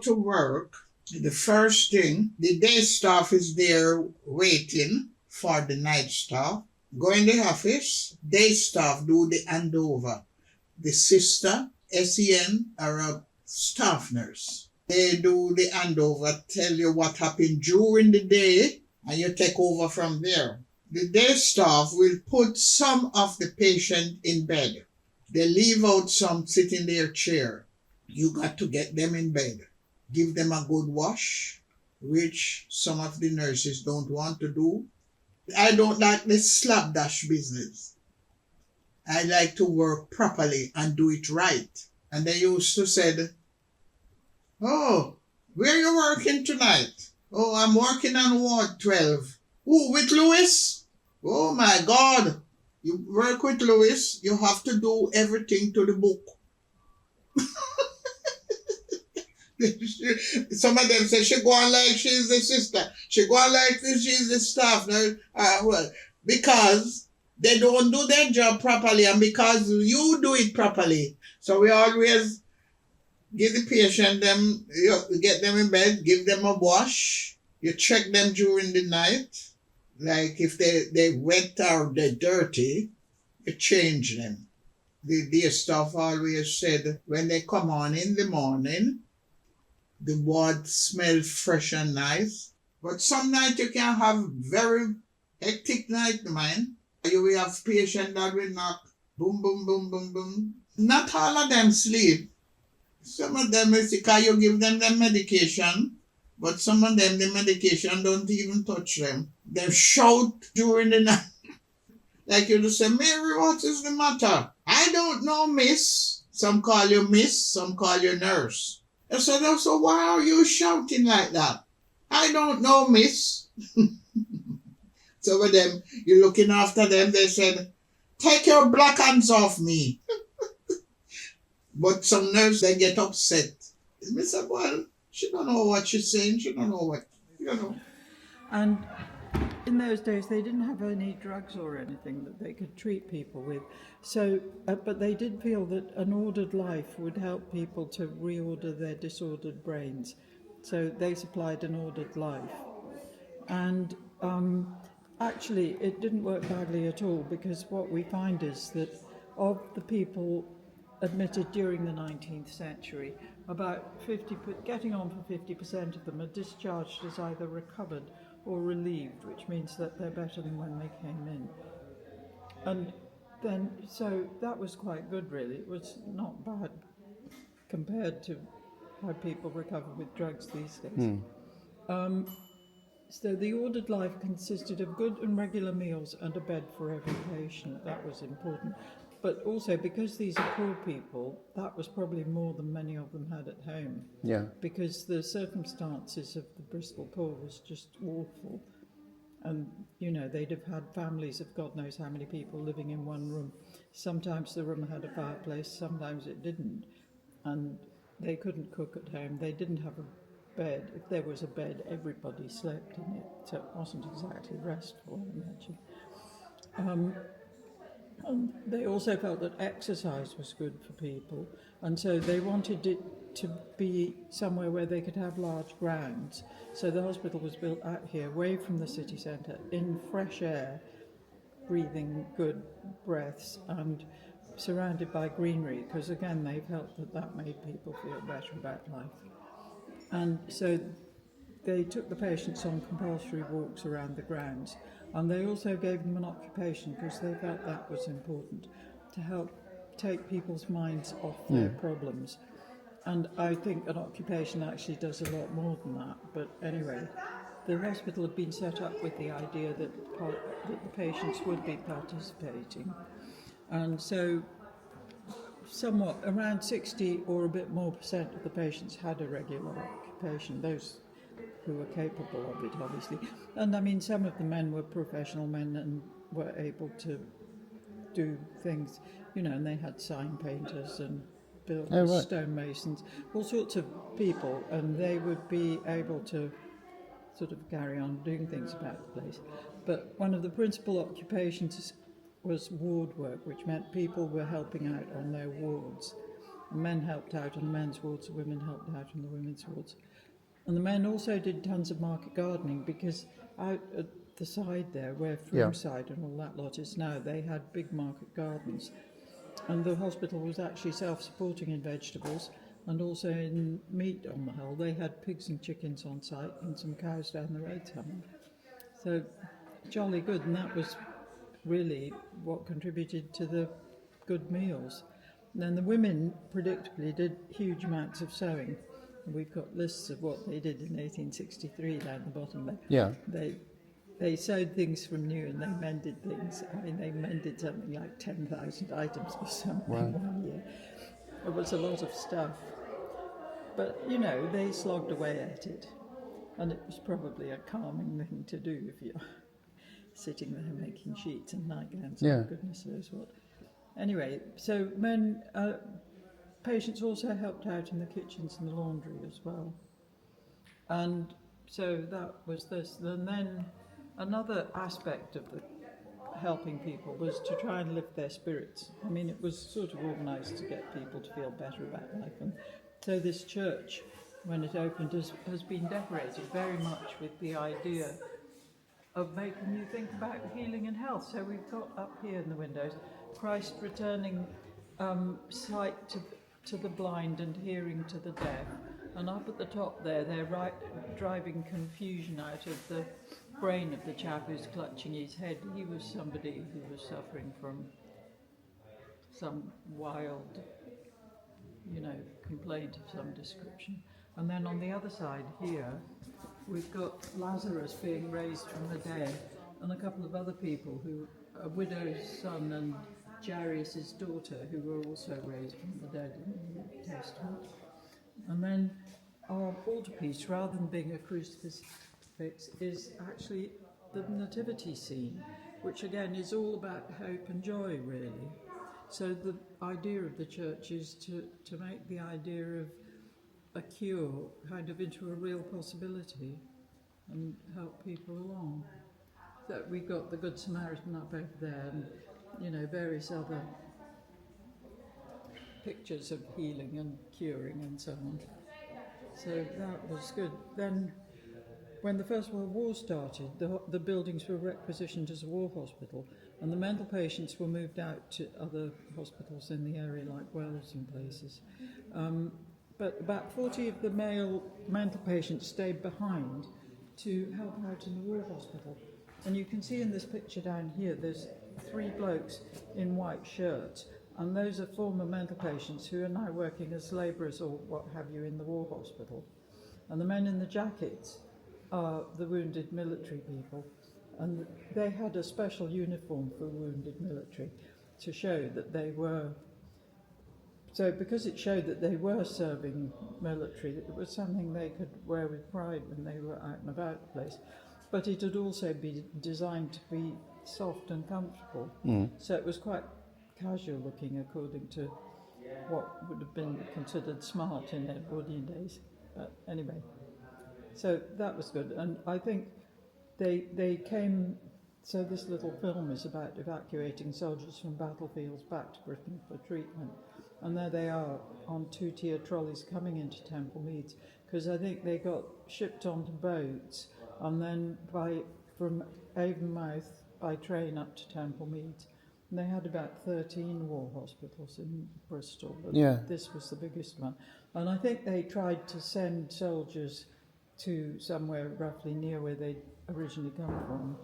to work, the first thing, the day staff is there waiting for the night staff. Go in the office, day staff do the handover. The sister, SEN, or a staff nurse. They do the handover, tell you what happened during the day, and you take over from there. The day staff will put some of the patient in bed. They leave out some sit in their chair. You got to get them in bed. Give them a good wash, which some of the nurses don't want to do. I don't like this slapdash business. I like to work properly and do it right. And they used to say, "Oh, where are you working tonight?" "Oh, I'm working on Ward 12. "Oh, with Louis?" "Oh my God. You work with Louis, you have to do everything to the book." Some of them say she go on like she's the sister. She go on like she's the staff. Well, because they don't do their job properly and because you do it properly. So we always give the patient them, you get them in bed, give them a wash. You check them during the night. Like if they wet or they're dirty, you change them. The dear staff always said when they come on in the morning, the ward smells fresh and nice. But some night you can have very hectic night, man. You will have patient that will knock boom, boom, boom, boom, boom. Not all of them sleep. Some of them is because you give them the medication, but some of them the medication don't even touch them. They shout during the night. Like you just say, "Mary, what is the matter?" "I don't know, miss." Some call you miss, some call you nurse. I said, "So why are you shouting like that?" "I don't know, miss." Some of them, you're looking after them, they said, "Take your black hands off me." But some nurse, they get upset. I said, "Well, she don't know what she's saying. She don't know what, you know." And in those days, they didn't have any drugs or anything that they could treat people with. So, but they did feel that an ordered life would help people to reorder their disordered brains. So they supplied an ordered life. And actually, it didn't work badly at all, because what we find is that of the people admitted during the 19th century, about 50, getting on for 50% of them are discharged as either recovered or relieved, which means that they're better than when they came in. And then, so that was quite good, really. It was not bad compared to how people recover with drugs these days. So the ordered life consisted of good and regular meals and a bed for every patient. That was important. But also, because these are poor people, that was probably more than many of them had at home. Yeah. Because the circumstances of the Bristol poor was just awful. And, you know, they'd have had families of God knows how many people living in one room. Sometimes the room had a fireplace, sometimes it didn't. And they couldn't cook at home. They didn't have a bed. If there was a bed, everybody slept in it. So it wasn't exactly restful, I imagine. And they also felt that exercise was good for people. And so they wanted it to be somewhere where they could have large grounds. So the hospital was built out here, away from the city centre, in fresh air, breathing good breaths and surrounded by greenery, because again they felt that that made people feel better about life. And so they took the patients on compulsory walks around the grounds, and they also gave them an occupation, because they felt that was important to help take people's minds off their problems. And I think an occupation actually does a lot more than that. But anyway, the hospital had been set up with the idea that the patients would be participating. And so somewhat around 60 or a bit more percent of the patients had a regular occupation, those who were capable of it, obviously. And I mean, some of the men were professional men and were able to do things, you know, and they had sign painters and builders, stonemasons, all sorts of people, and they would be able to sort of carry on doing things about the place. But one of the principal occupations was ward work, which meant people were helping out on their wards. The men helped out on the men's wards, the women helped out on the women's wards. And the men also did tons of market gardening, because out at the side there, where Froomside and all that lot is now, they had big market gardens. And the hospital was actually self-supporting in vegetables and also in meat on the whole. They had pigs and chickens on site and some cows down the road somewhere. So jolly good, and that was really what contributed to the good meals. And then the women predictably did huge amounts of sewing. We've got lists of what they did in 1863 down the bottom there. Yeah. They sewed things from new and they mended things. I mean, they mended something like 10,000 items or something one year. It was a lot of stuff. But, you know, they slogged away at it. And it was probably a calming thing to do if you're sitting there making sheets and nightgowns and goodness knows what. Anyway, so patients also helped out in the kitchens and the laundry as well. And so that was this. And then another aspect of the helping people was to try and lift their spirits. I mean, it was sort of organised to get people to feel better about life. And so this church, when it opened, has been decorated very much with the idea of making you think about healing and health. So we've got up here in the windows, Christ returning sight to the blind and hearing to the deaf. And up at the top there, they're driving confusion out of the brain of the chap who's clutching his head. He was somebody who was suffering from some wild, complaint of some description. And then on the other side here, we've got Lazarus being raised from the dead, and a couple of other people, a widow's son and Jairus' daughter, who were also raised from the dead in the New Testament. And then our altarpiece, rather than being a crucifix, is actually the nativity scene, which again is all about hope and joy, really. So the idea of the church is to make the idea of a cure kind of into a real possibility and help people along. So we've got the Good Samaritan up over there, and various other pictures of healing and curing and so on. So that was good. Then when the First World War started, the buildings were requisitioned as a war hospital, and the mental patients were moved out to other hospitals in the area like Wells and places. But about 40 of the male mental patients stayed behind to help out in the war hospital. And you can see in this picture down here, there's 3 blokes in white shirts, and those are former mental patients who are now working as labourers or what have you in the war hospital. And the men in the jackets are the wounded military people, and they had a special uniform for wounded military to show that they were. So because it showed that they were serving military, it was something they could wear with pride when they were out and about the place. But it had also been designed to be soft and comfortable. So it was quite casual looking according to what would have been considered smart in Edwardian days. But anyway, so that was good. And I think they came, so this little film is about evacuating soldiers from battlefields back to Britain for treatment. And there they are on 2-tier trolleys coming into Temple Meads, because I think they got shipped onto boats and then from Avonmouth by train up to Temple Meads. And they had about 13 war hospitals in Bristol, but this was the biggest one. And I think they tried to send soldiers to somewhere roughly near where they'd originally come from,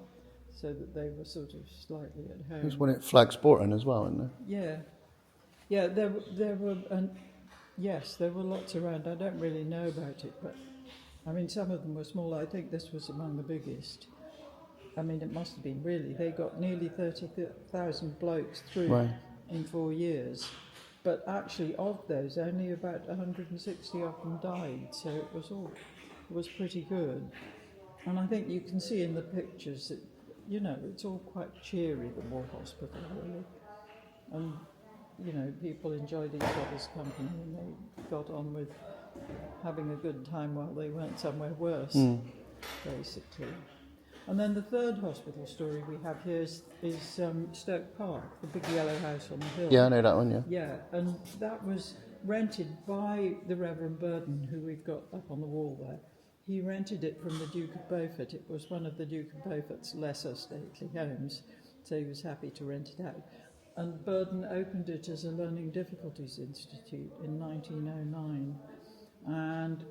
so that they were sort of slightly at home. There's one at Flagsporting as well, isn't there? Yeah, there were, yes, there were lots around. I don't really know about it, but I mean, some of them were small. I think this was among the biggest. I mean, it must have been really. They got nearly 30,000 blokes through in 4 years, but actually of those, only about 160 of them died. So it was pretty good. And I think you can see in the pictures that it's all quite cheery, the war hospital, really, and people enjoyed each other's company and they got on with having a good time while they went somewhere worse, basically. And then the third hospital story we have here is Stoke Park, the big yellow house on the hill. Yeah, I know that one, yeah. Yeah, and that was rented by the Reverend Burden, who we've got up on the wall there. He rented it from the Duke of Beaufort. It was one of the Duke of Beaufort's lesser stately homes, so he was happy to rent it out. And Burden opened it as a Learning Difficulties Institute in 1909. And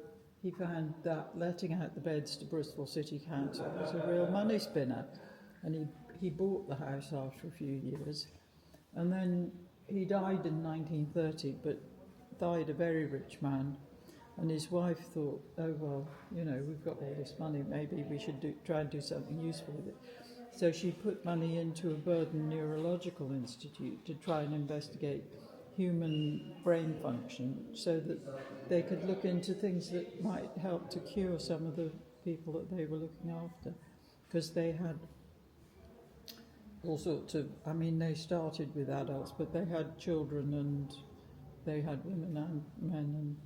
he found that letting out the beds to Bristol City Council was a real money spinner. And he bought the house after a few years. And then he died in 1930, but died a very rich man. And his wife thought, oh, well, you know, we've got all this money, maybe we should try and do something useful with it. So she put money into a Burden Neurological Institute to try and investigate human brain function so that they could look into things that might help to cure some of the people that they were looking after. Because they had all sorts of, I mean, they started with adults, but they had children and they had women and men, and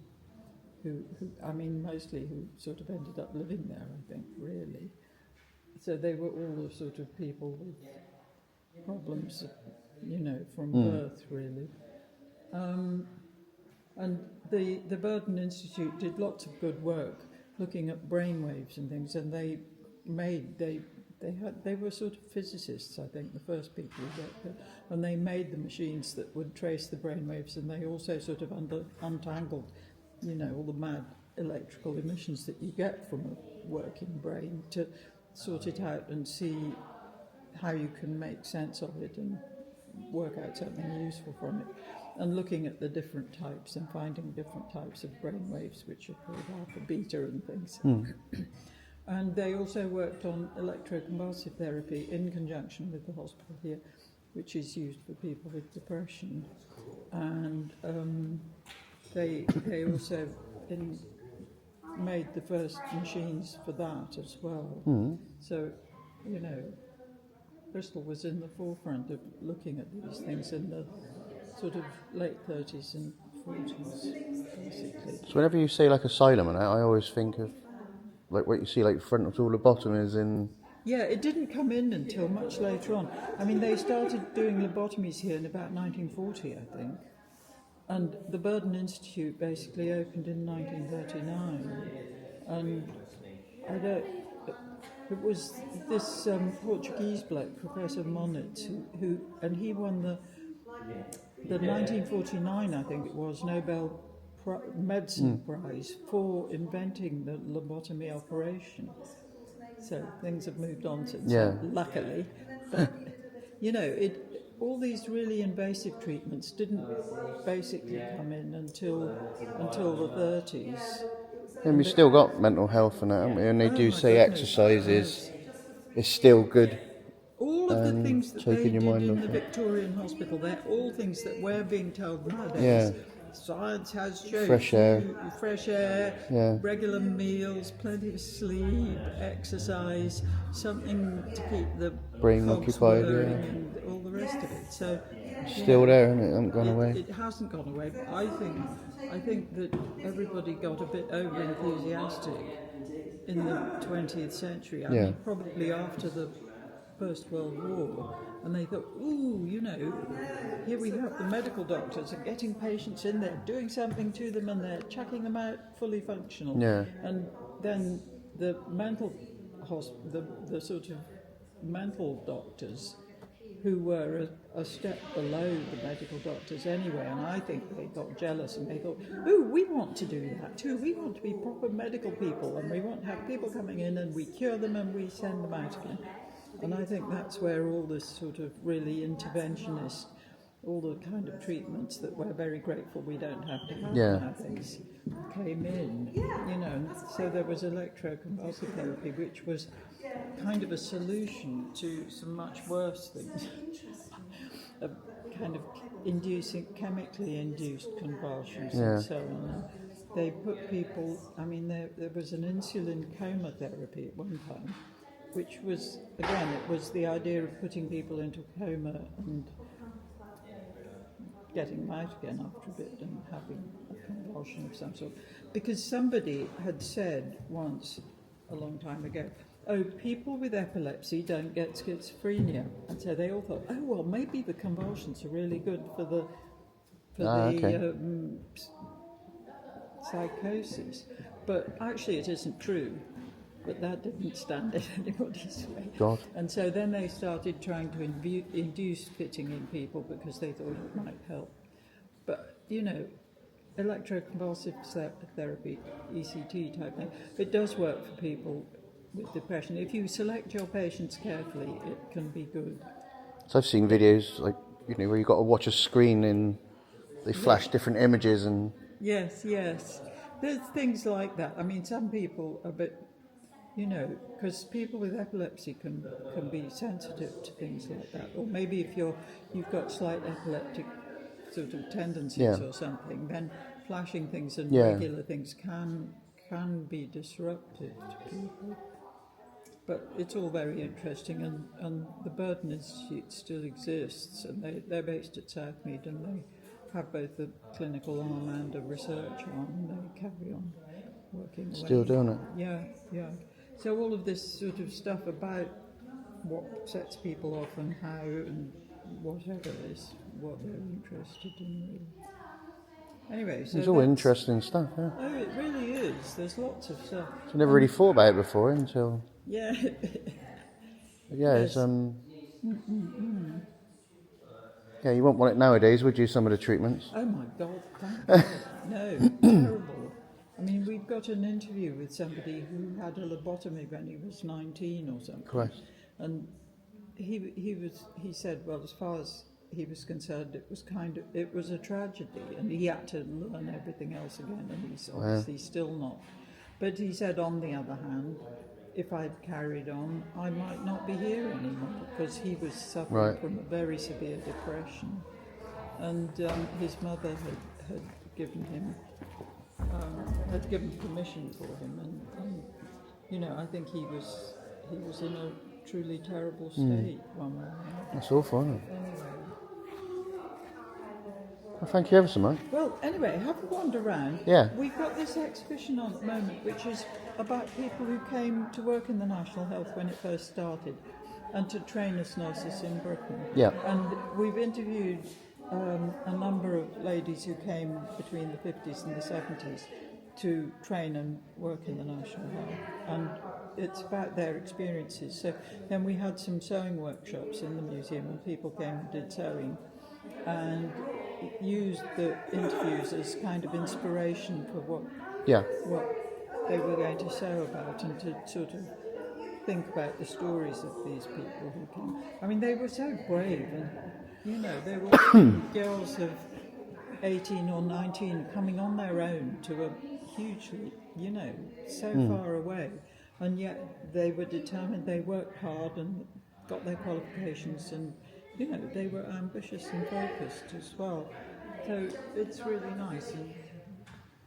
who I mean, mostly who sort of ended up living there, I think, really. So they were all the sort of people with problems, you know, from birth, really. And the Burden Institute did lots of good work looking at brainwaves and things, and they were sort of physicists, I think, the first people who got there, and they made the machines that would trace the brainwaves, and they also sort of untangled, you know, all the mad electrical emissions that you get from a working brain to sort it out and see how you can make sense of it and work out something useful from it. And looking at the different types and finding different types of brainwaves, which are called alpha, beta and things. And they also worked on electroconvulsive therapy in conjunction with the hospital here, which is used for people with depression. And they also made the first machines for that as well. So, you know, Bristol was in the forefront of looking at these things in the sort of late 30s and 40s, basically. So whenever you say like asylum and that, I always think of like what you see like frontal lobotomies in... Yeah, it didn't come in until much later on. I mean, they started doing lobotomies here in about 1940, I think. And the Burden Institute basically opened in 1939. And it was this Portuguese bloke, Professor Monitz, who he won the 1949, I think it was, Nobel Medicine Prize for inventing the lobotomy operation. So things have moved on since then, luckily. But, you know, all these really invasive treatments didn't basically come in until the 30s. And we've still got mental health and that, haven't we? And they do say goodness, exercise is still good. All of the things that they taking your did mind in off the it. Victorian hospital, they're all things that we're being told nowadays. Yeah. Science has shown Fresh air. fresh air, regular meals, plenty of sleep, exercise, something to keep the Brain cogs occupied, whirring and all the rest of it. So Still there, isn't it? It hasn't gone away. It hasn't gone away, but I think that everybody got a bit over enthusiastic in the 20th century. I mean, probably after the First World War, and they thought, ooh, you know, here we have the medical doctors are getting patients in there, doing something to them, and they're chucking them out fully functional. Yeah. And then the the sort of mental doctors, who were a step below the medical doctors anyway, and I think they got jealous and they thought, oh, we want to do that too. We want to be proper medical people, and we want to have people coming in and we cure them and we send them out again. And I think that's where all this sort of really interventionist, all the kind of treatments that we're very grateful we don't have to have nowadays came in, you know. And so there was electroconvulsive therapy, which was kind of a solution to some much worse things, kind of chemically induced convulsions and so on. And they put people, I mean, there was an insulin coma therapy at one time, which was, again, it was the idea of putting people into a coma and getting them out again after a bit and having a convulsion of some sort. Because somebody had said once, a long time ago, oh, people with epilepsy don't get schizophrenia. And so they all thought, oh, well, maybe the convulsions are really good for for okay. psychosis. But actually it isn't true. But that didn't stand in anybody's way. God. And so then they started trying to induce fitting in people because they thought it might help. But, you know, electroconvulsive therapy, ECT type thing, it does work for people with depression. If you select your patients carefully, it can be good. So I've seen videos like, you know, where you've got to watch a screen and they flash different images and... Yes. There's things like that. I mean, some people are a bit, you know, because people with epilepsy can be sensitive to things like that. Or maybe if you've got slight epileptic sort of tendencies or something, then flashing things and regular things can be disruptive to people. But it's all very interesting, and the Burden Institute still exists, and they're based at Southmead, and they have both a clinical arm and a research arm, and they carry on working away. Still doing it? Yeah. So all of this sort of stuff about what sets people off and how and whatever is what they're interested in, really. Anyway, so it's all interesting stuff, yeah. Oh, it really is. There's lots of stuff. I never really thought about it before until... Yeah. Yeah, it's yeah, you wouldn't want it nowadays, would you? Some of the treatments. Oh my God! Thank God. No, terrible. I mean, we've got an interview with somebody who had a lobotomy when he was 19 or something. Correct. And he said, well, as far as he was concerned, it was a tragedy, and he had to learn everything else again, and he's obviously still not. But he said, on the other hand, if I'd carried on, I might not be here anymore, because he was suffering from a very severe depression, and his mother had given him permission for him, and you know, I think he was in a truly terrible state one way. That's awful, isn't it? Anyway. Well, thank you ever so much. Well, anyway, have a wander around. Yeah. We've got this exhibition on at the moment, which is about people who came to work in the National Health when it first started, and to train as nurses in Britain. Yeah. And we've interviewed a number of ladies who came between the 50s and the 70s to train and work in the National Health, and it's about their experiences. So then we had some sewing workshops in the museum, and people came and did sewing, and used the interviews as kind of inspiration for what they were going to sew about, and to sort of think about the stories of these people who came. I mean, they were so brave, and you know, they were girls of 18 or 19 coming on their own to a hugely, you know, so far away, and yet they were determined. They worked hard and got their qualifications, and you know, they were ambitious and focused as well. So it's really nice, and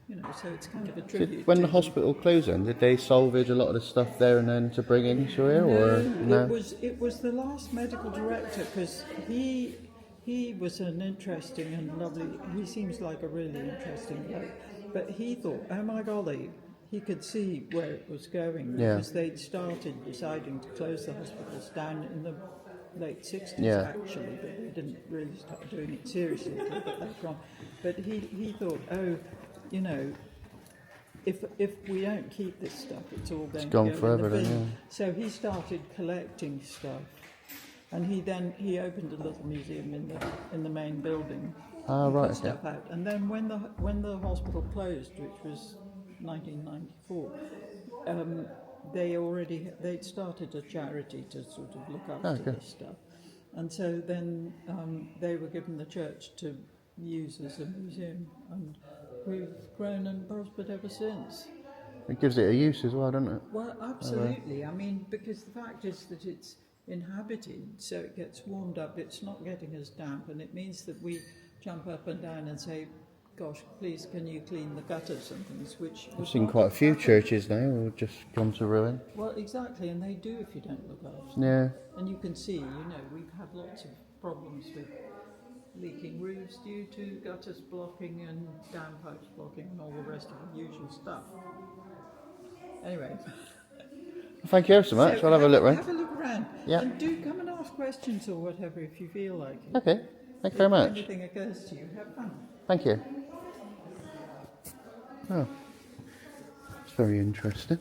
you know, so it's kind of a tribute. When the hospital closed then, did they salvage a lot of the stuff there and then to bring in here, or no? It was the last medical director, because he was an interesting and lovely. He seems like a really interesting guy, but he thought, oh my golly, he could see where it was going, because they'd started deciding to close the hospitals down in the late 60s actually, but they didn't really start doing it seriously until a bit later on. But he thought, oh, you know, if we don't keep this stuff, it's all going to go forever in the bin. then, So he started collecting stuff, and he opened a little museum in the main building. Put stuff out. And then when the hospital closed, which was 1994, they'd started a charity to sort of look after this stuff, and so then they were given the church to use as a museum, and we've grown and prospered ever since. It gives it a use as well, doesn't it? Well, absolutely. I mean, because the fact is that it's inhabited, so it gets warmed up, it's not getting as damp, and it means that we jump up and down and say, gosh, please can you clean the gutters and things, which... I've seen quite a few churches now who have just gone to ruin. Well, exactly, and they do if you don't look after them. Yeah. And you can see, you know, we've had lots of problems with leaking roofs due to gutters blocking and downpipes blocking and all the rest of the usual stuff. Anyway. Thank you so much. I'll have a look around. Have a look around. Yeah. And do come and ask questions or whatever if you feel like it. Okay. Thank you very much. If anything occurs to you, have fun. Thank you. Oh, it's very interesting.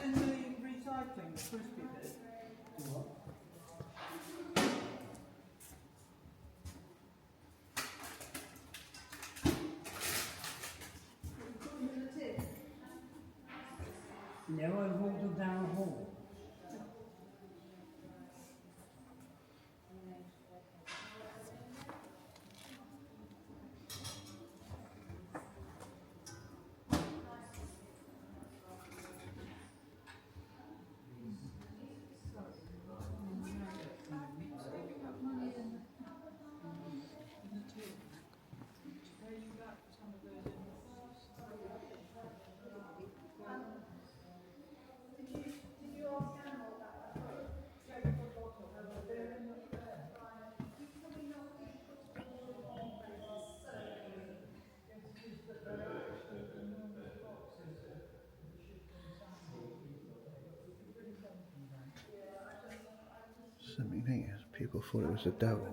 In the recycling, the frisbee bit. No, I walked them down the hall. Something thing is, people thought it was the devil.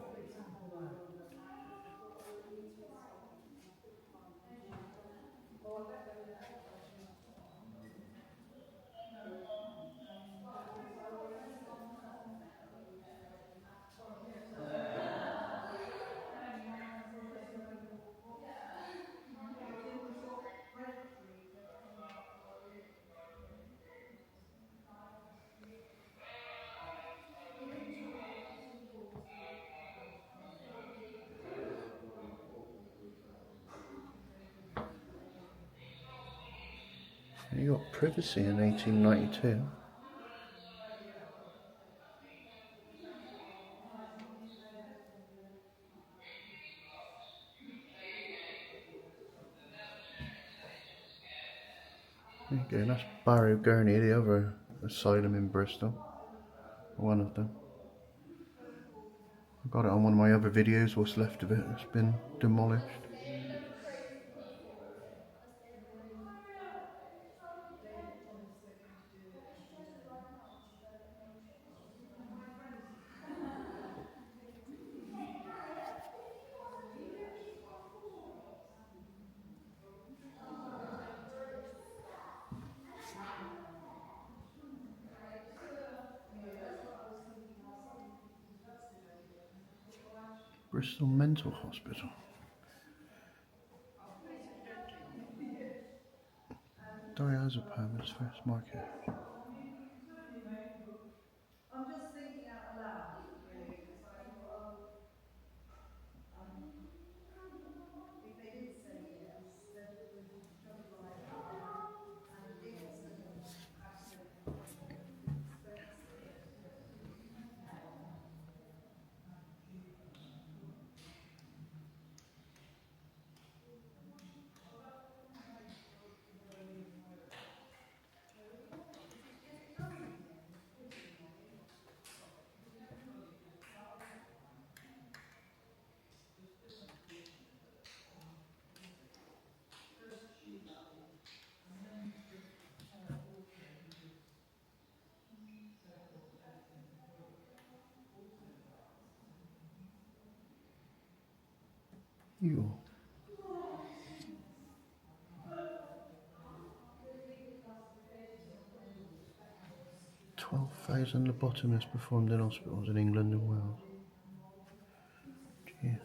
You got privacy in 1892. There you go, that's Barrow Gurney, the other asylum in Bristol. One of them. I got it on one of my other videos, what's left of it. It's been demolished. Bristol Mental Hospital. Diazepam is first market. I'm just thinking out loud, really, because I thought, if they did say yes, then it would jump right up. And if it's going to have to be expensive, You. 12,000 lobotomies performed in hospitals in England and Wales. Jeez.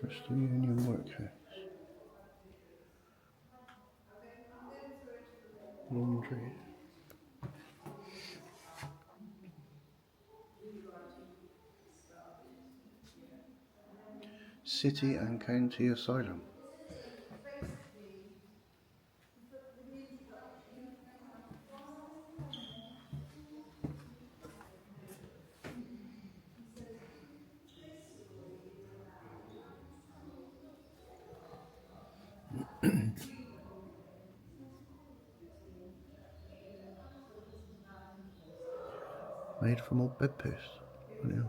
Bristol Union Workhouse. Laundry. City and County Asylum. Made from old bedposts. Brilliant.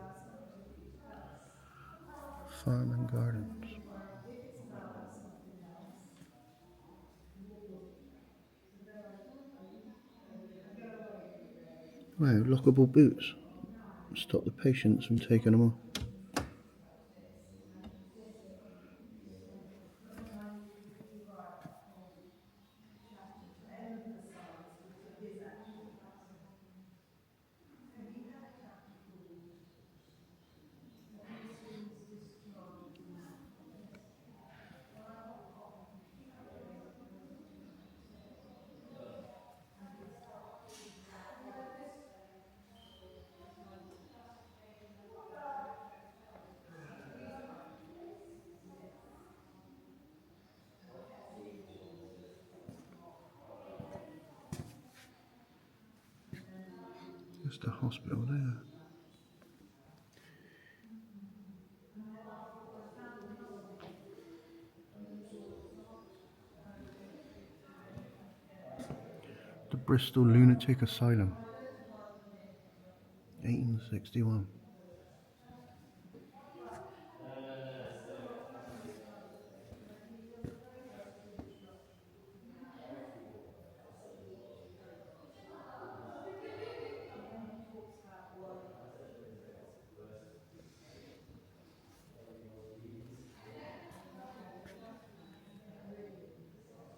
Farm and gardens. Wow, lockable boots. Stop the patients from taking them off. There's the hospital there. The Bristol Lunatic Asylum. 1861.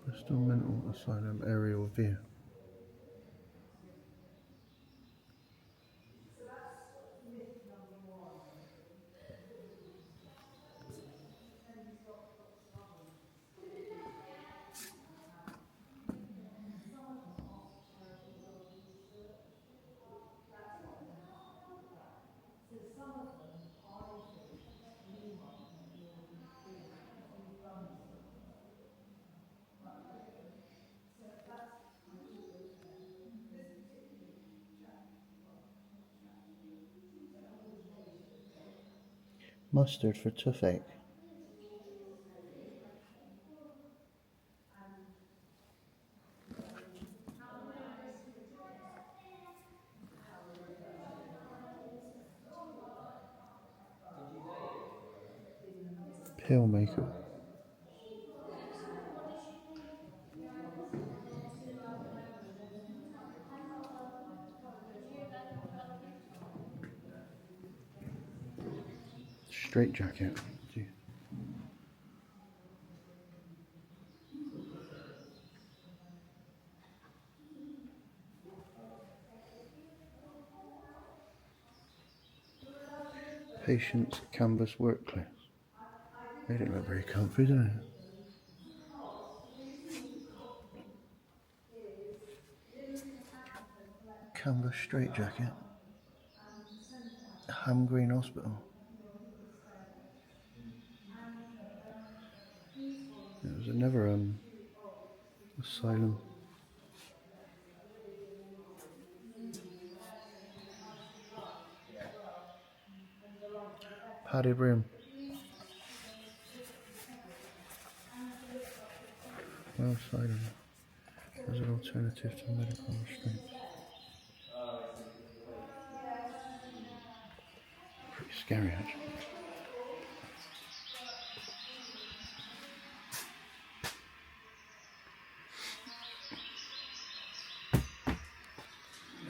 Bristol Mental Asylum aerial view. Mustard for toothache. Pill maker. Straight jacket. Patients canvas work clothes. They don't look very comfy, do they? Canvas straight jacket. Ham Green Hospital. It was another asylum. Padded room. Well, asylum as an alternative to medical restraints. Scary, actually.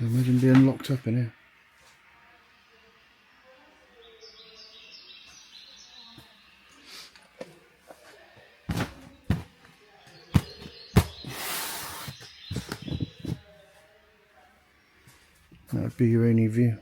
Imagine being locked up in here. That would be your only view.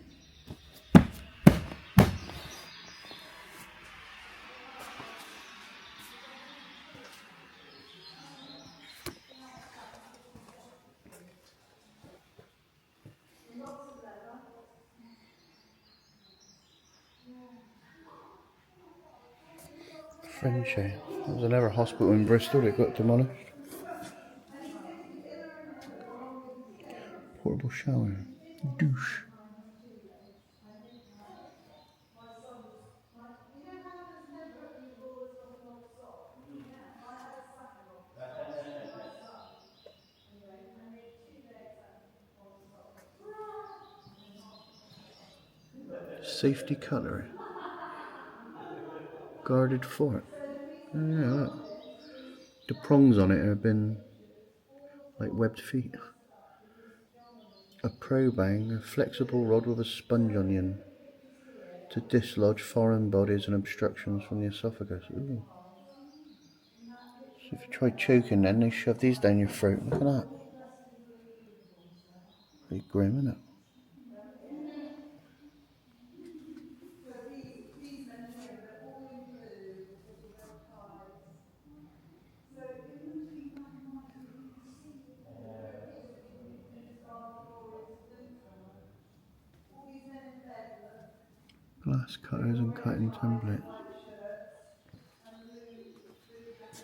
Frenchay. There was another hospital in Bristol that got demolished. Portable shower. Douche. My son's, you know how there's never, you've always got an old sock? Yeah. I had a sack of old socks for my son. Anyway, I made 2 legs out of old socks. Safety cutlery. Guarded fort. Oh yeah, look. The prongs on it have been like webbed feet. A pro-bang, a flexible rod with a sponge on the end to dislodge foreign bodies and obstructions from the esophagus. Ooh. So if you try choking then, they shove these down your throat. Look at that. Pretty grim, isn't it? So these men here, they're all in blue with little red ties. So it would have been quite nice if you could see the blue. It used to be these are glorious blue colour. All these men in bed with Glass cutters and cutting templates. white shirts and blue jackets.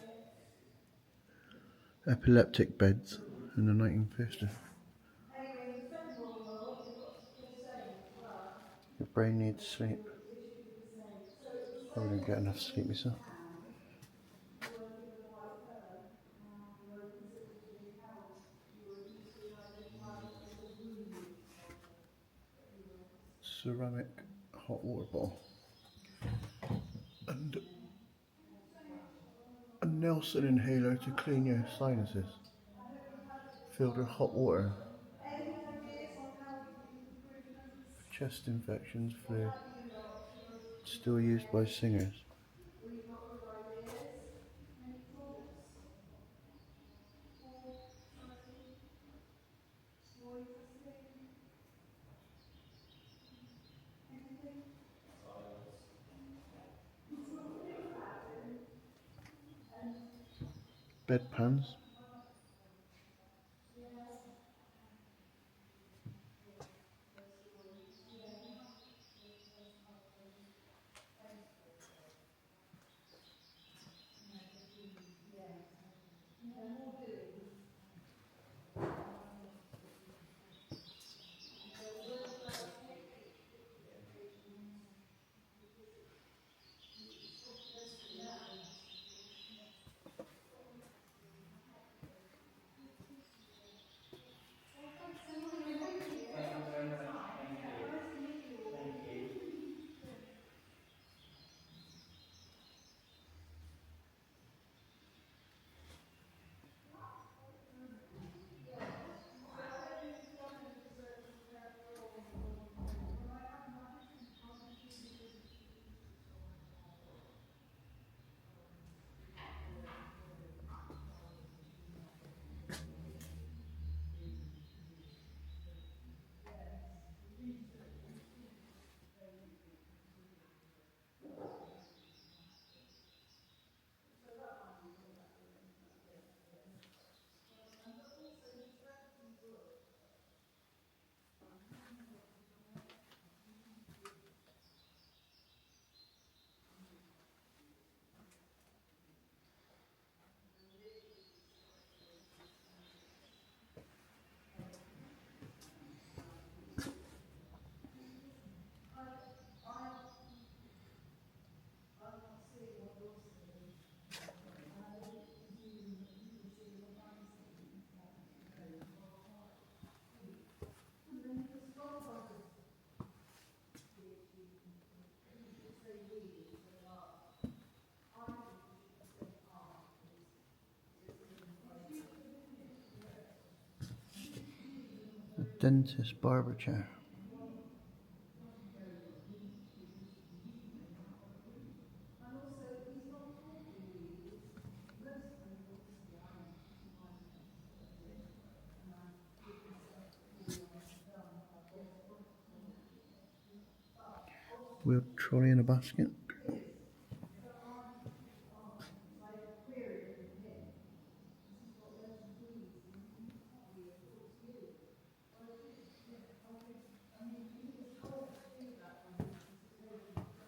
Epileptic beds in the 1950s. Anyway, in the Second World War, they've got the same as well. Your brain needs sleep. Issued with the same. So it was I wouldn't get enough sleep myself. you were given white fur, you were considered to be cowards. You were used to identified as a wounded soldier. Ceramic hot water bottle. And a Nelson inhaler to clean your sinuses. Filled with hot water. Any ideas on how we can make improvements? For chest infections, flu. What have you got? Still used by singers. We've got good ideas. Any thoughts? More exciting? More interesting? Anything? We'll think about it and Bedpans. Dentist barber chair. And also, he's not talking really. Mostly, obviously, I'm putting my face at it, and I'm giving stuff that he has done. Wheeled trolley in a basket. But I queried with him, because he's got loads of bees, and he can't really talk to you. Well, I did, yeah. I mean, he was told to do that when he was supposed to.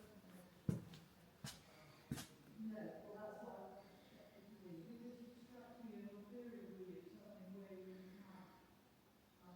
No, well, that's what I want to check with you. Because you struck me as very weird, something where you have a grab.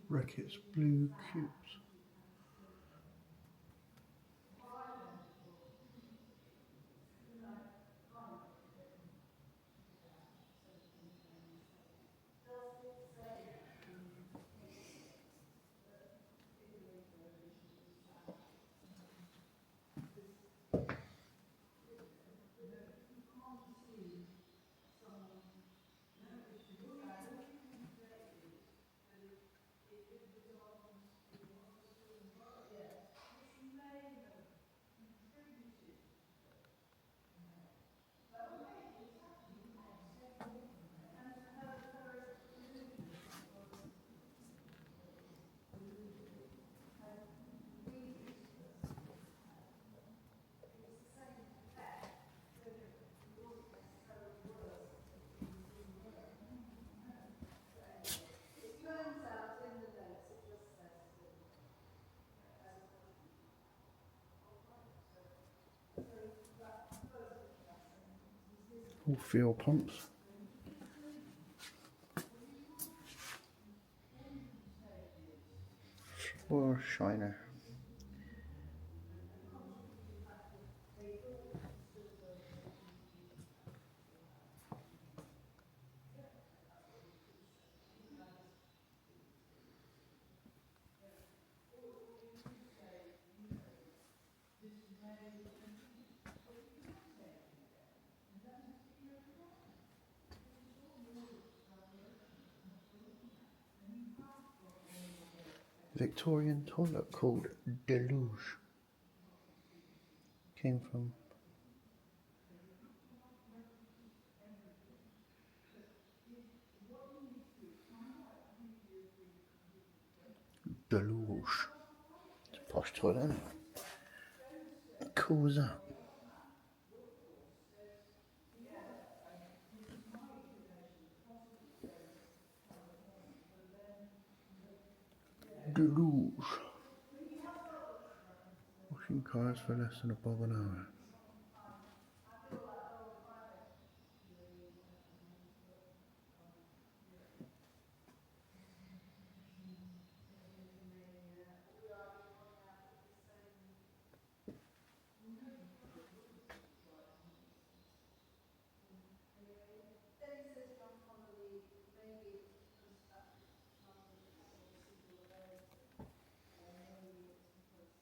Reckitt's blue cubes. It turns out in the notes it just says All fuel pumps. Floor shiner. Victorian toilet called Deluge. Came from Deluge. It's a posh toilet, isn't it? Cool as that. Deluge. Washing cars for less than $1 an hour. Then he says John Connolly, maybe it's because London has all single layers, or maybe it's because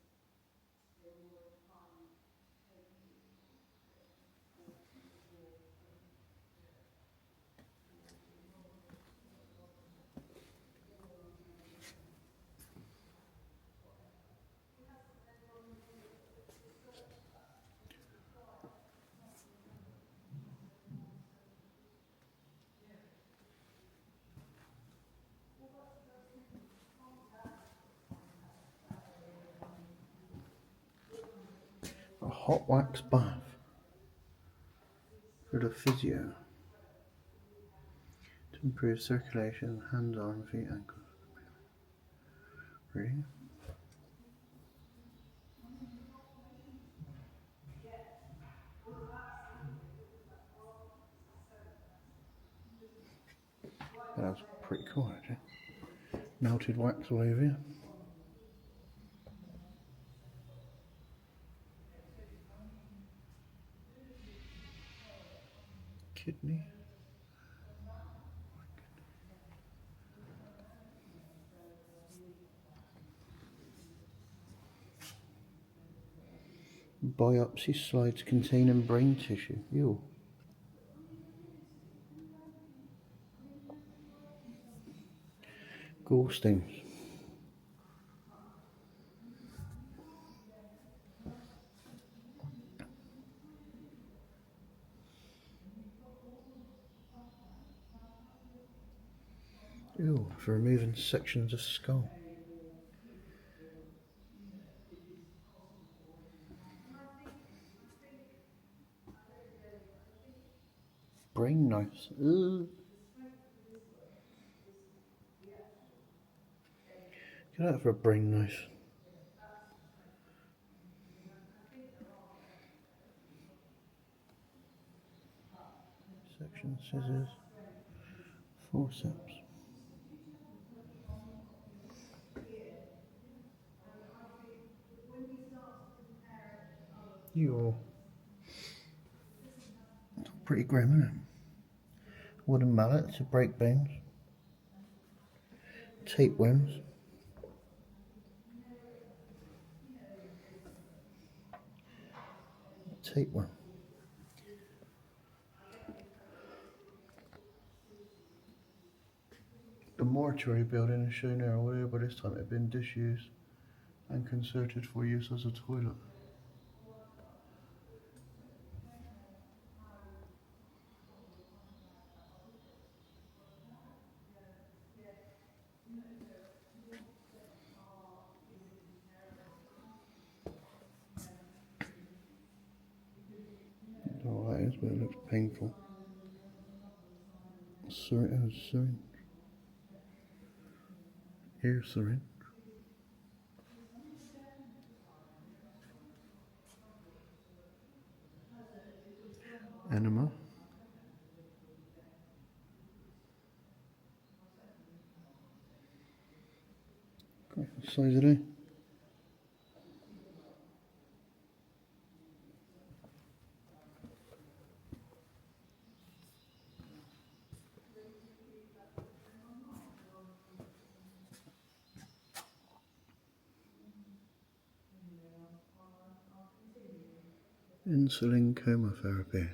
they were trying to take A hot wax bath for the physio to improve circulation, hands, arms, feet, ankles. Really? That was pretty cool actually. Melted wax all over you. Kidney. Biopsy slides containing brain tissue. Ew. Gallstones. Ew, for removing sections of skull. Brain knives. Ugh. Get out for a brain knife. Section scissors. Forceps. Ew. Pretty grim, isn't it? Wooden mallet to break bones. Tapeworms. Tapeworm. The mortuary building is shown here earlier, but this time it had been disused and converted for use as a toilet. Oh, that is, but it looks painful. Syringe. Ear syringe. Enema. Okay, what size are they? Insulin coma therapy.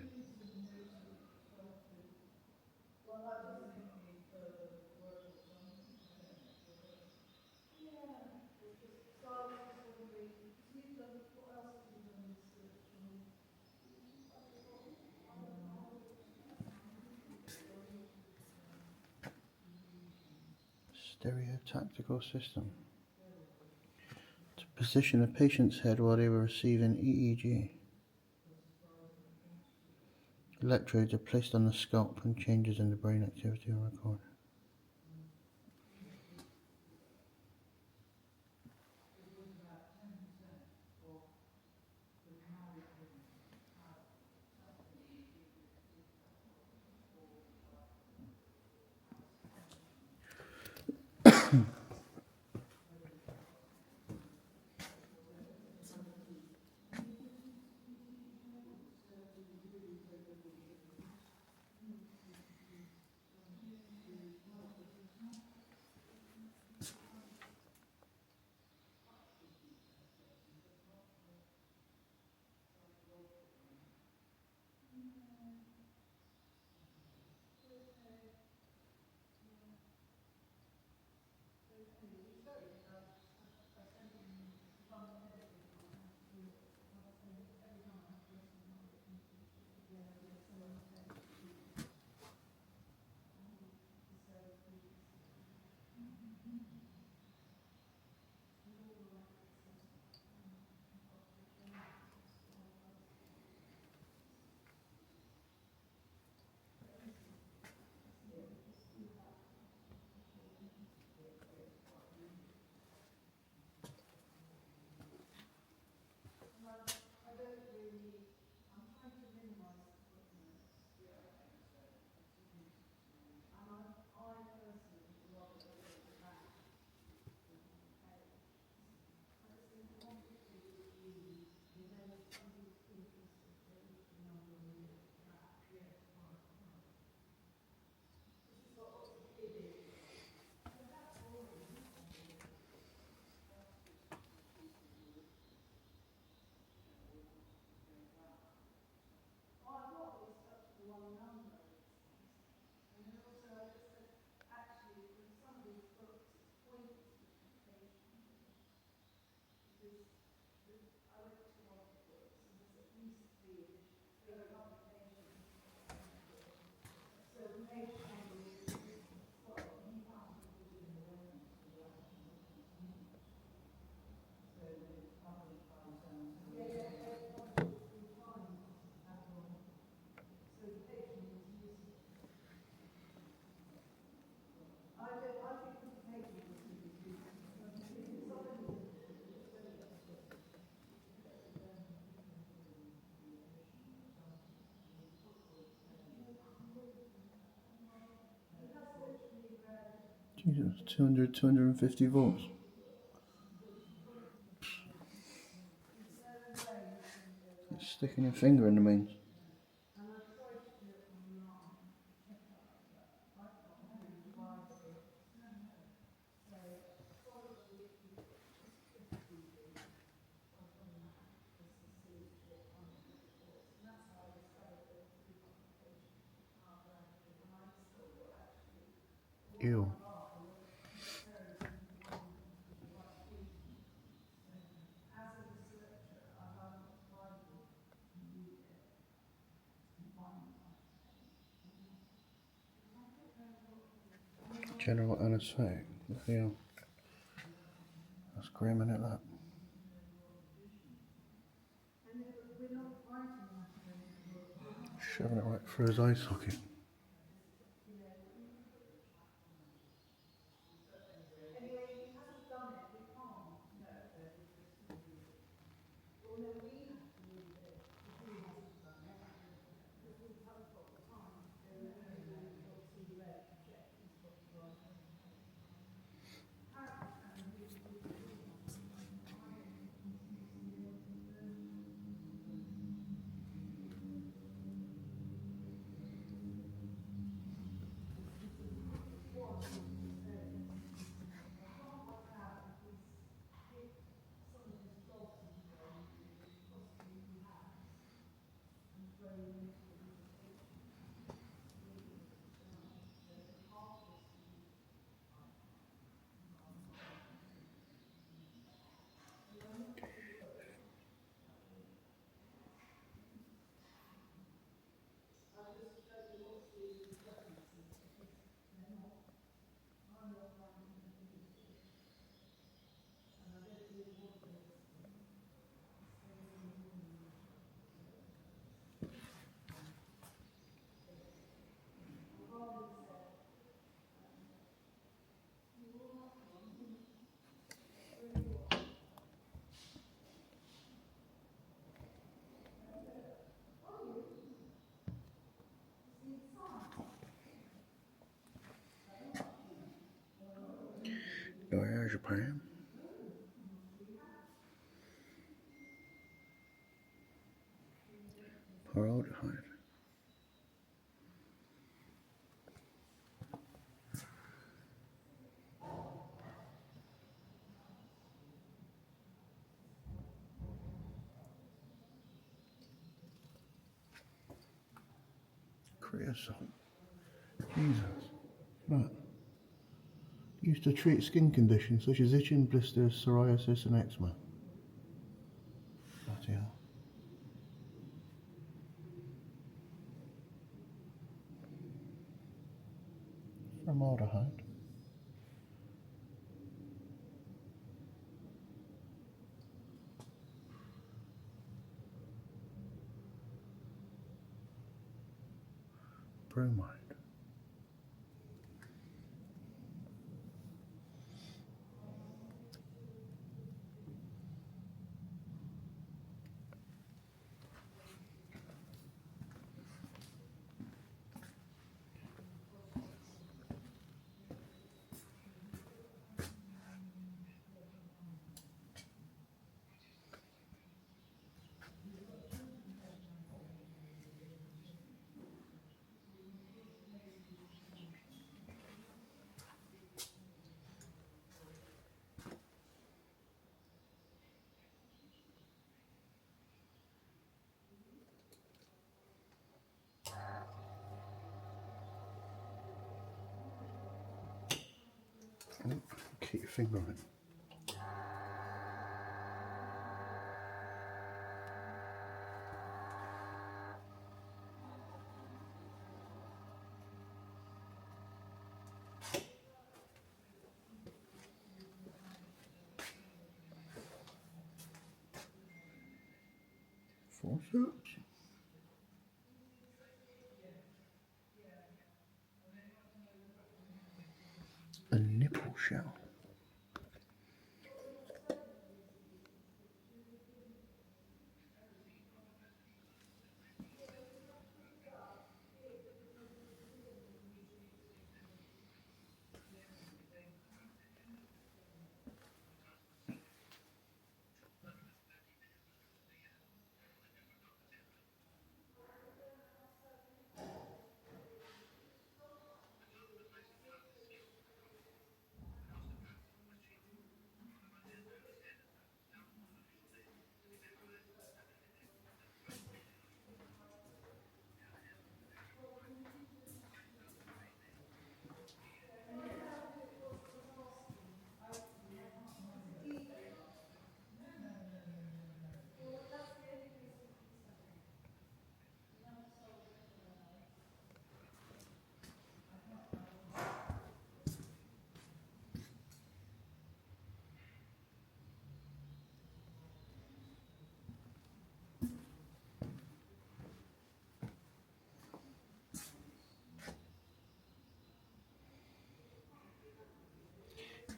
Stereotactical system. To position a patient's head while they were receiving EEG. Electrodes are placed on the scalp and changes in the brain activity are recorded. Jesus, 200, 250 volts. It's sticking your finger in the mains. Ew. General anaesthetic. Yeah. That's grim, isn't it, that? Shoving it right through his eye socket. Diazepam. Formaldehyde. Creosote. Jesus. Right. Used to treat skin conditions such as itching, blisters, psoriasis and eczema. Bloody hell. Formaldehyde. Bromide. Keep your finger on it. Forceps. A nipple shell.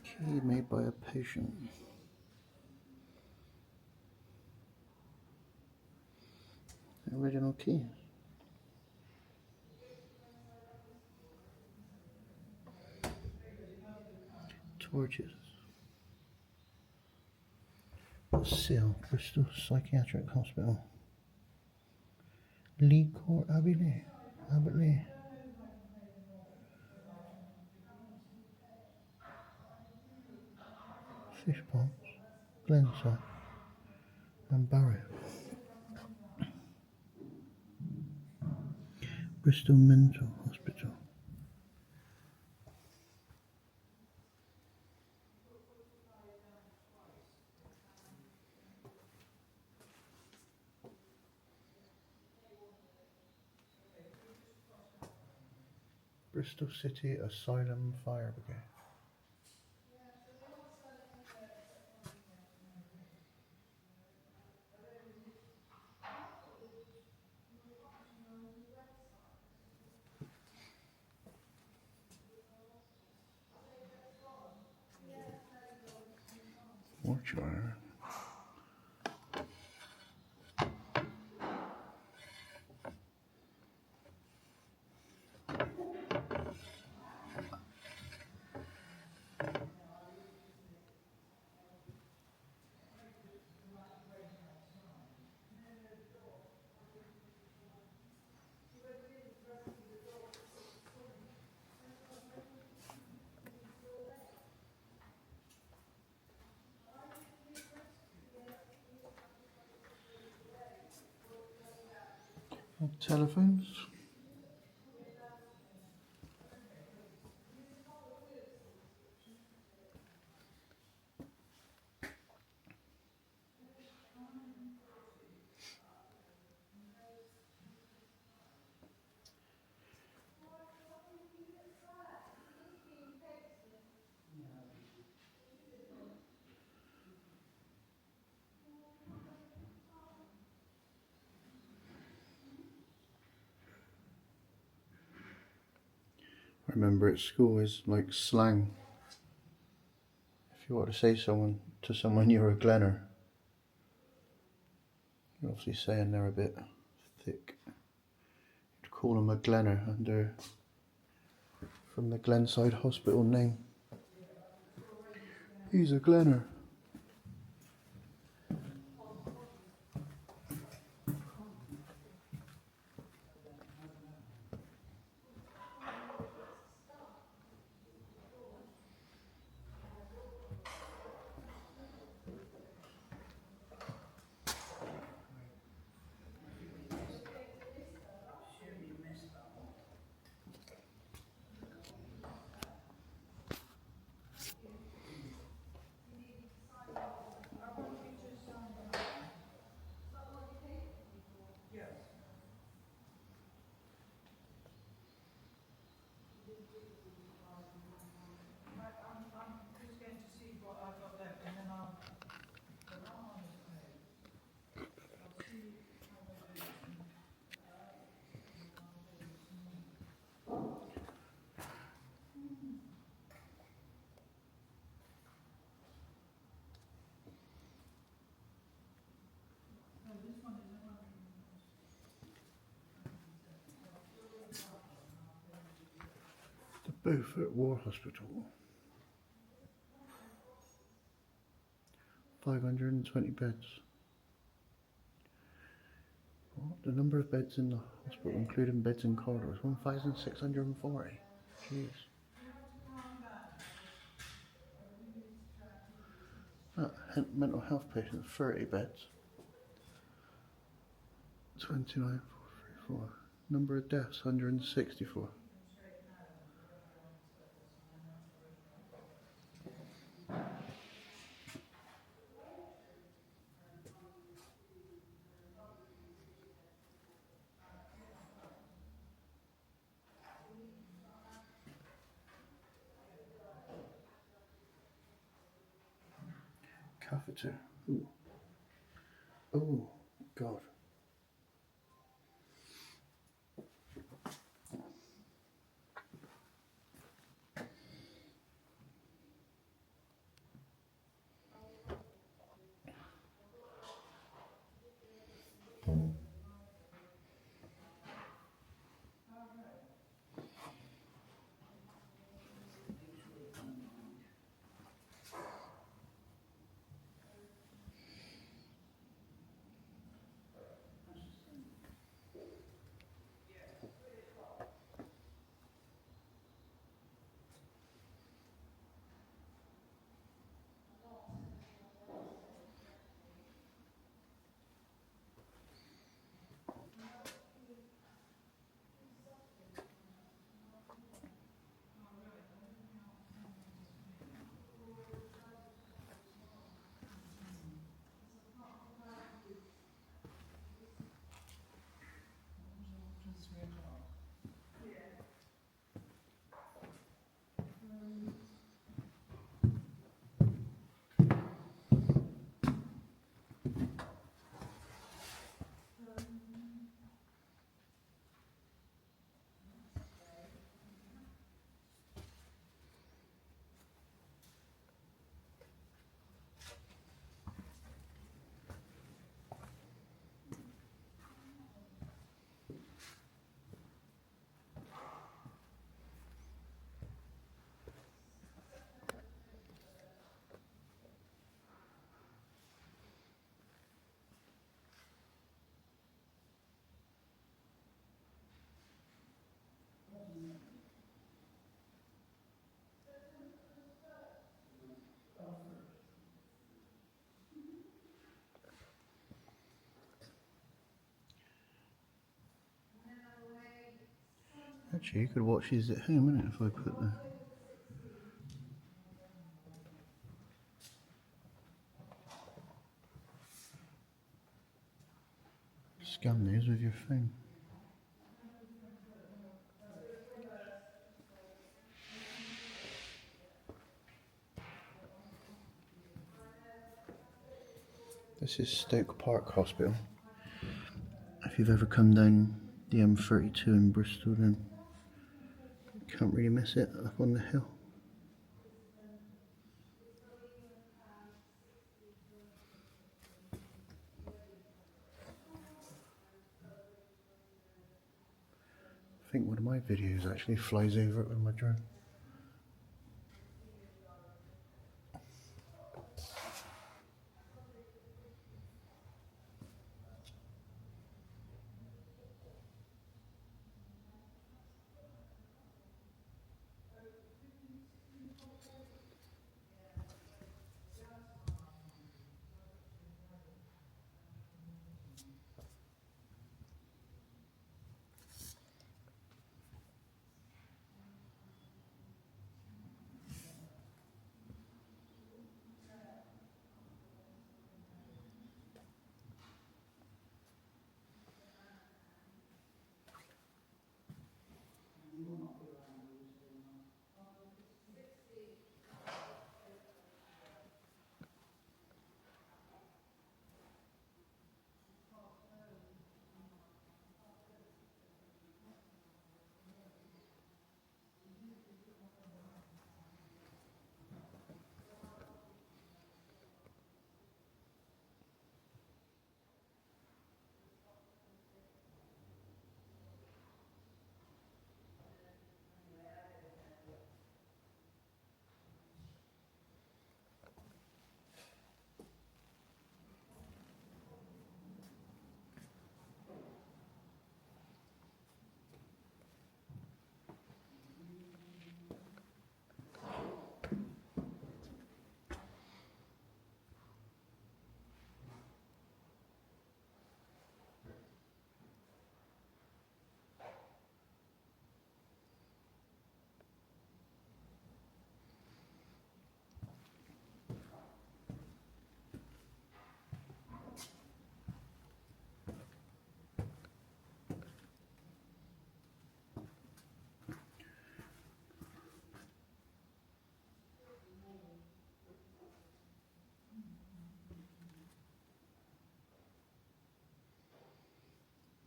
Key made by a patient. The original key. Torches. Seal, Bristol Psychiatric Hospital. Lee Court Abbey. Fish ponds, Glenside and Barrow. Bristol Mental Hospital. Bristol City Asylum Fire Brigade. Mortuary. Telephones. I remember at school is like slang. If you want to say to someone you're a Glenner, you're obviously saying they're a bit thick. You'd call them a Glenner from the Glenside Hospital name. He's a Glenner. Beaufort War Hospital. 520 beds. What? The number of beds in the hospital, including beds in corridors, 1,640. Jeez. Mental health patients, 30 beds. 29,434. Number of deaths, 164. Catheter. Ooh. Oh, God. Actually, you could watch these at home, innit, if I put the scan these with your phone. This is Stoke Park Hospital. If you've ever come down the M32 in Bristol, then you can't really miss it up on the hill. I think one of my videos actually flies over it with my drone.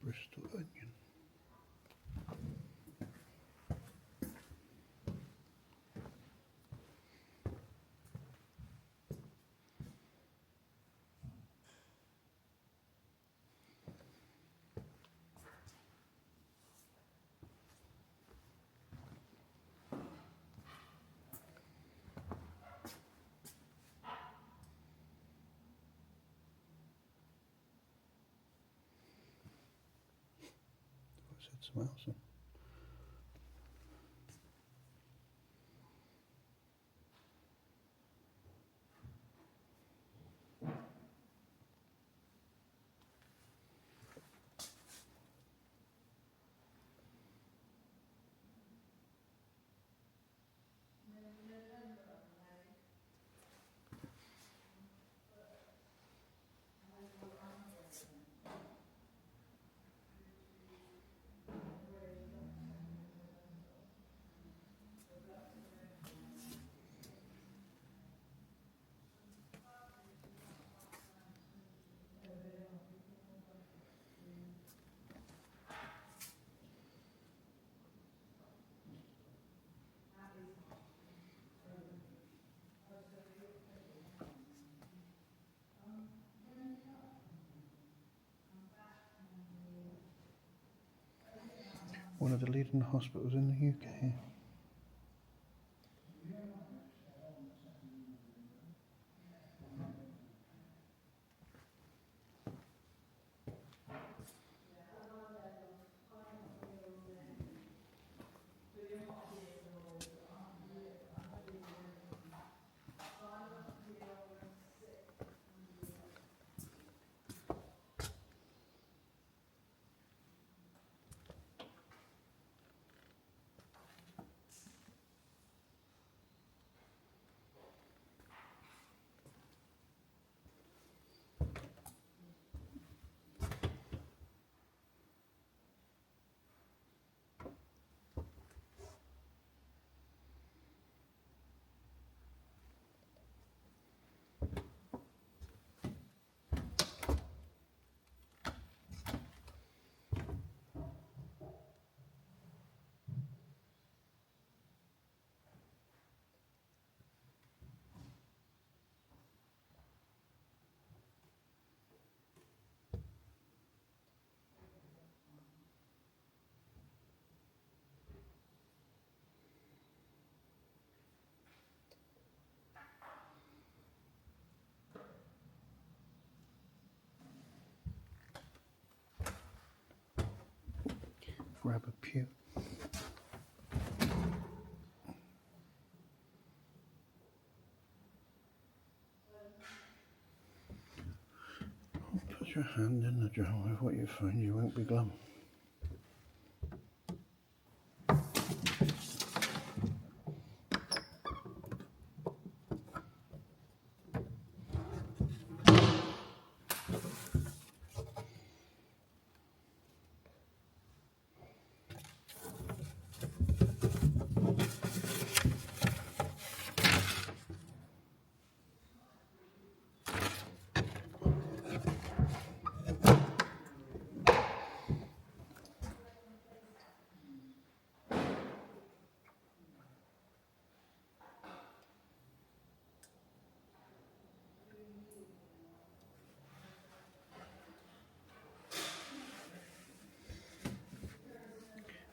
Bristol onion. I said something else. One of the leading hospitals in the UK. Grab a pew. Put your hand in the jar with what you find, you won't be glum.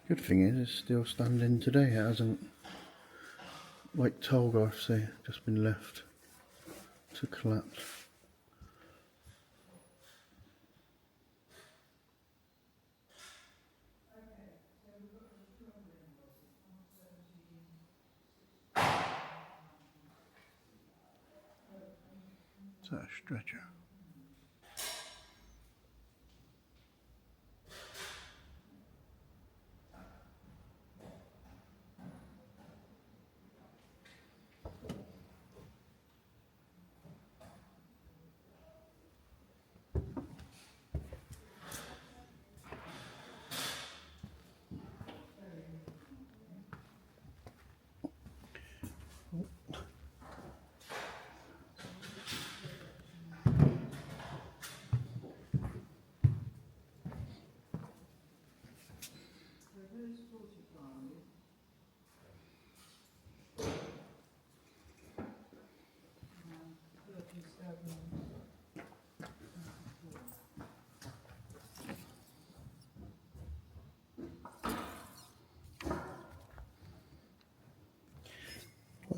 Good thing is, it's still standing today. It hasn't, like Tolgarth say, just been left to collapse. Is that a stretcher?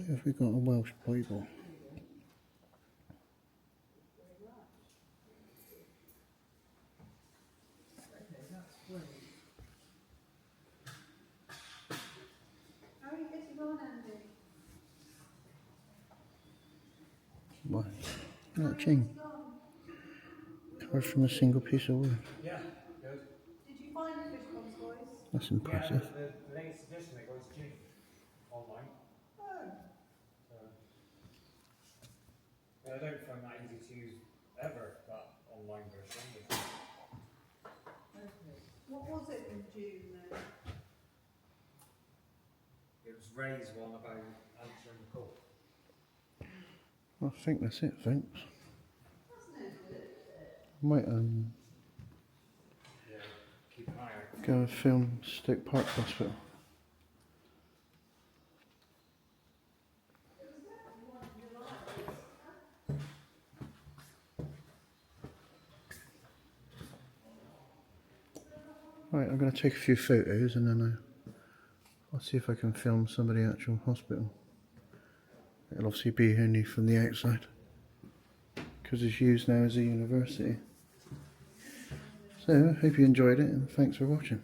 Have we got a Welsh Bible? How are you getting on, Andy? Why? How are That you chain. getting on? Carved from a single piece of wood. Yeah, good. Did you find the fish ponds, boys? That's Yeah, impressive. the latest edition they got is June online. Oh. So yeah, I don't find that easy to use ever, that online version. Okay. What was it in June then? It was Ray's one about answering the call. I think that's it, thanks. That's no good, is it? Might Yeah, keep an eye out. go and film Stoke Park Hospital. It was definitely one in July. Right, I'm going to take a few photos and then I'll see if I can film some of the actual hospital. It'll obviously be only from the outside because it's used now as a university. So, I hope you enjoyed it and thanks for watching.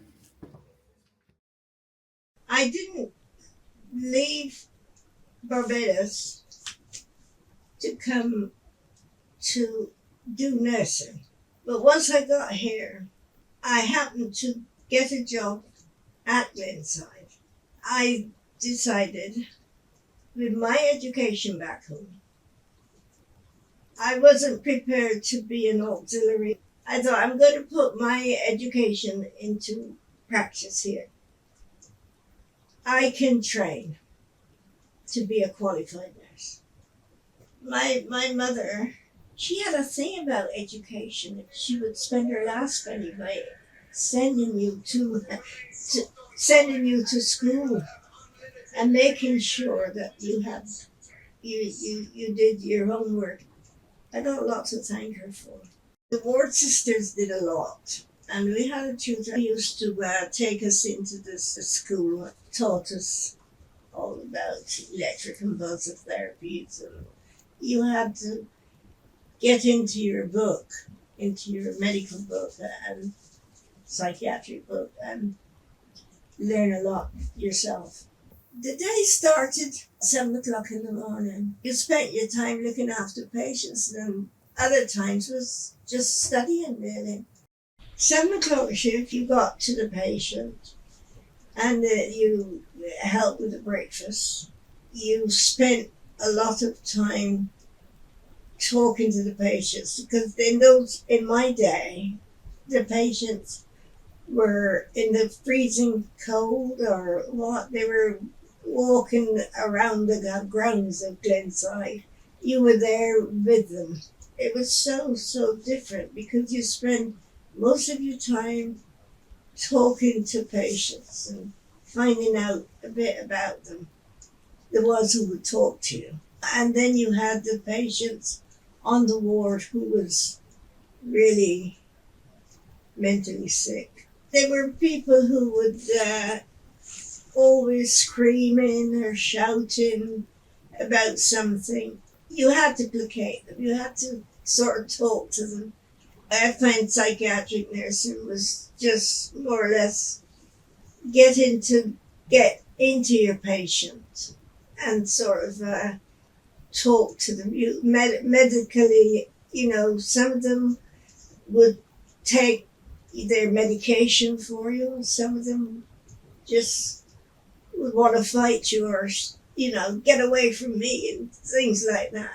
I didn't leave Barbados to come to do nursing. But once I got here, I happened to get a job at Glenside. I decided, with my education back home, I wasn't prepared to be an auxiliary. I thought I'm going to put my education into practice here. I can train to be a qualified nurse. My mother, she had a thing about education. She would spend her last penny by sending you to school and making sure that you did your homework. I got a lot to thank her for. The ward sisters did a lot. And we had a tutor who used to take us into this school, taught us all about electroconvulsive therapies. And you had to get into your book, into your medical book and psychiatric book, and learn a lot yourself. The day started 7 o'clock in the morning. You spent your time looking after patients, and other times was just studying, really. 7 o'clock shift, you got to the patient and you helped with the breakfast. You spent a lot of time talking to the patients because in my day, the patients were in the freezing cold or what, they were walking around the grounds of Glenside. You were there with them. It was so different because you spend most of your time talking to patients and finding out a bit about them, the ones who would talk to you. And then you had the patients on the ward who was really mentally sick. There were people who would always screaming or shouting about something. You had to placate them. You had to sort of talk to them. I find psychiatric nursing was just more or less get into your patient and sort of talk to them. Medically, some of them would take their medication for you, and some of them just would want to fight you or, get away from me and things like that.